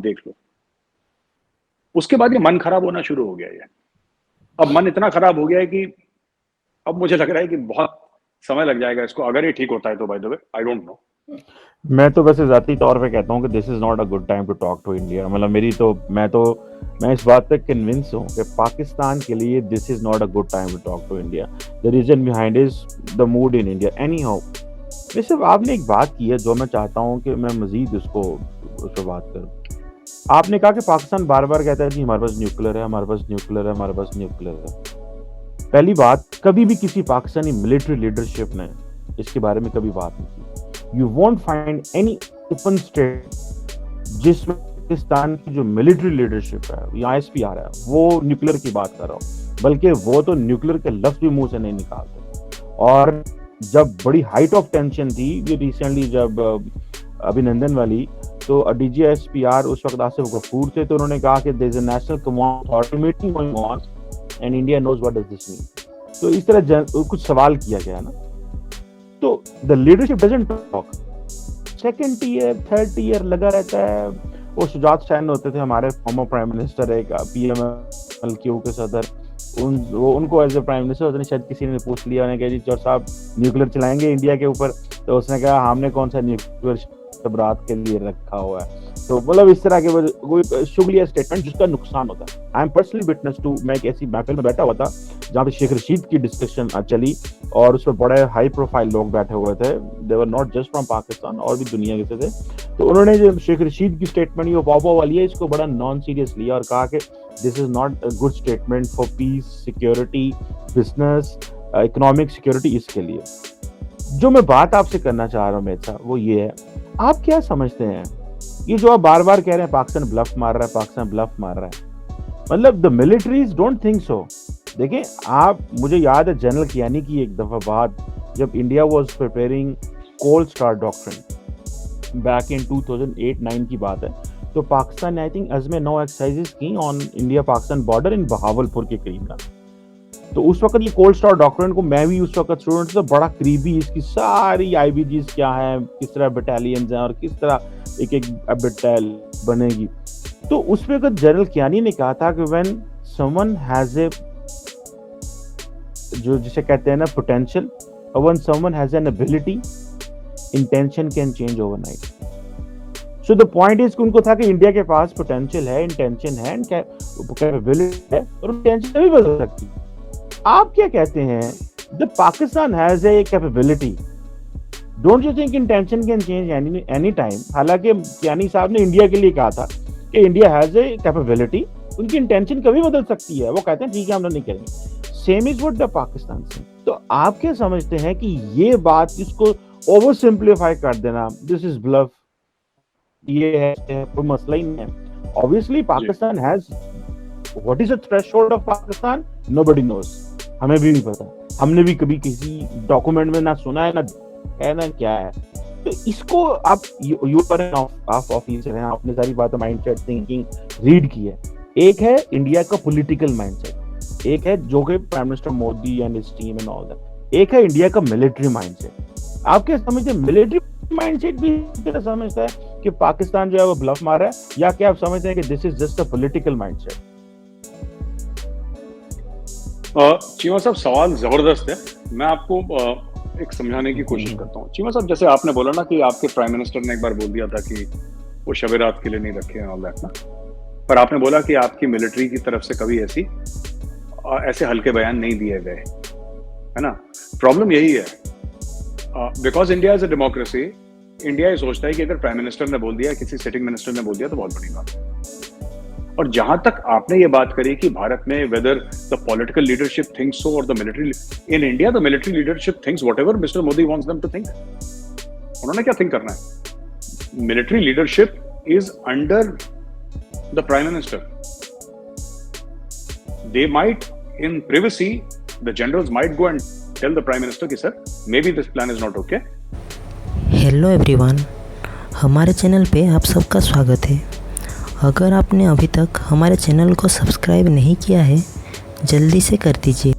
देख लो। उसके बाद ये मन खराब होना शुरू हो गया है। अब मन इतना खराब हो गया है कि अब मुझे लग रहा है कि बहुत समय लग जाएगा इसको, अगर ये ठीक होता है तो। By the way, I don't know. मैं तो वैसे ज़ाती तौर पे कहता हूँ कि this is not a good time to talk to India. मतलब मैं इस बात तक कन्विंस हूँ कि पाकिस्तान के लिए this is not a good time to talk to India. The reason behind is the mood in India. Anyhow, वैसे आपने एक बात की है जो मैं चाहता हूँ कि मैं मज़ीद उस पर बात करूँ। आपने कहा कि पाकिस्तान बार बार कहता है कि हमारे पास न्यूक्लियर है, हमारे पास न्यूक्लियर है, हमारे पास न्यूक्लियर है। पहली बात, कभी भी किसी पाकिस्तानी मिलिट्री लीडरशिप ने इसके बारे में कभी बात नहीं की। You won't find any open state जिसमें पाकिस्तान की जो मिलिट्री लीडरशिप है या ISPR है वो न्यूक्लियर की बात कर रहा हो, बल्कि वो तो न्यूक्लियर के लफ्ज भी मुंह से नहीं निकालते। और जब बड़ी हाइट ऑफ टेंशन थी ये रिसेंटली, जब अभिनंदन वाली, तो DGISPR उस वक्त आसिफ गफूर थे, तो उन्होंने कहा कि there is a national command authority meeting going on and India knows what does this mean. तो इस तरह कुछ सवाल किया गया ना, तो the leadership doesn't talk. Second year third year लगा रहता है। वो शुजात शाहीन होते थे हमारे फॉर्मर प्राइम मिनिस्टर, एक PMLQ के सदर, उनको एज ए प्राइम मिनिस्टर होते शायद किसी ने पूछ लिया, उन्हें कहा जी चौर साहब न्यूक्लियर चलाएंगे इंडिया के ऊपर, तो उसने कहा हमने कौन सा न्यूक्लियर शबरात के लिए रखा हुआ है। तो मतलब इस तरह के कोई शुगलिया स्टेटमेंट जिसका नुकसान होता है। I am personally witness to, मैं एक ऐसी महफिल में बैठा हुआ था जहाँ पे शेख रशीद की डिस्कशन चली और उसमें बड़े हाई प्रोफाइल लोग बैठे हुए थे, they were not just from Pakistan, और भी दुनिया के थे। तो उन्होंने जो शेख रशीद की स्टेटमेंट ये पापा वाली है, इसको बड़ा नॉन सीरियस लिया और कहा कि this is not a good statement for piece, security, business, economic security. इसके लिए जो मैं बात आपसे करना चाह रहा हूँ मेहता साहब, वो ये है, आप क्या समझते हैं ये जो आप बार बार कह रहे हैं पाकिस्तान ब्लफ मार रहा है, पाकिस्तान ब्लफ मार रहा है, मतलब the militaries don't think so. देखें आप, मुझे याद है जनरल कियानी की एक दफा बात, जब India was preparing cold star doctrine back in 2008-9 की बात है, तो पाकिस्तान ने आई थिंक अज़्म 9 एक्सरसाइजेस की on India Pakistan border in Bahawalpur के करीब का। तो उस वक्त ये कोल्ड स्टार डॉक्ट्रिन को मैं भी उस वक्त स्टूडेंट से बड़ा करीबी, इसकी सारी IBGs क्या है, किस तरह बटालियंस हैं और किस तरह एक एक बटाल बनेगी। तो उस वक्त जनरल कियानी ने कहा था कि व्हेन समवन हैज ए, जो जिसे कहते हैं ना पोटेंशियल, और when someone has an ability, intention can change overnight. So the point is कि उनको था कि इंडिया के पास पोटेंशियल है, इंटेंशन है, कैपेबिलिटी है, और इंटेंशन भी बदल सकती है। आप क्या कहते हैं, the Pakistan has a capability, don't you think intention can change any time? हालांकि कियानी साहब ने इंडिया के लिए कहा था कि इंडिया हैज ए कैपेबिलिटी, उनकी इंटेंशन कभी बदल सकती है। वो कहते हैं ठीक है हम लोग नहीं करेंगे। Same is what the Pakistan से। तो आप क्या समझते हैं कि ये बात, इसको ओवर सिंप्लीफाई कर देना, दिस इज ब्लफ, ये है कोई मसला ही नहीं है। Obviously Pakistan has, what is the threshold of Pakistan, nobody knows, हमें भी नहीं पता, हमने भी कभी किसी डॉक्यूमेंट में ना सुना है ना क्या है। तो इसको आप यू पर ऑफ ऑफिसर हैं, आपने सारी बातें माइंडसेट थिंकिंग रीड की है। एक है इंडिया का पॉलिटिकल माइंडसेट, एक है जो कि prime minister Modi and his team and all that, एक है इंडिया का मिलिट्री माइंडसेट। आप क्या समझते हैं, मिलिट्री माइंडसेट भी समझता है कि पाकिस्तान जो है वो ब्लफ मार रहा है, या क्या आप समझते हैं कि this is just a political mindset? Cheema साहब सवाल जबरदस्त है, मैं आपको एक समझाने की कोशिश करता हूँ। चीमा साहब, जैसे आपने बोला ना कि आपके प्राइम मिनिस्टर ने एक बार बोल दिया था कि वो शब रात के लिए नहीं रखे हैं ऑल दैट ना, पर आपने बोला कि आपकी मिलिट्री की तरफ से कभी ऐसे हल्के बयान नहीं दिए गए, है ना। प्रॉब्लम यही है, because India is a democracy, India ये सोचता है कि अगर प्राइम मिनिस्टर ने बोल दिया, किसी सिटिंग मिनिस्टर ने बोल दिया तो बहुत बड़ी बात है। और जहां तक आपने ये बात करी कि भारत में whether the political leadership thinks so और the military, in India the military leadership thinks whatever mister Modi wants them to think. उन्होंने क्या थिंक करना है? Military leadership is under the prime minister. They might in privacy, the generals might go and tell the prime minister कि sir maybe this plan is not okay। Hello everyone, हमारे channel पे आप सबका स्वागत है। अगर आपने अभी तक हमारे चैनल को सब्सक्राइब नहीं किया है, जल्दी से कर दीजिए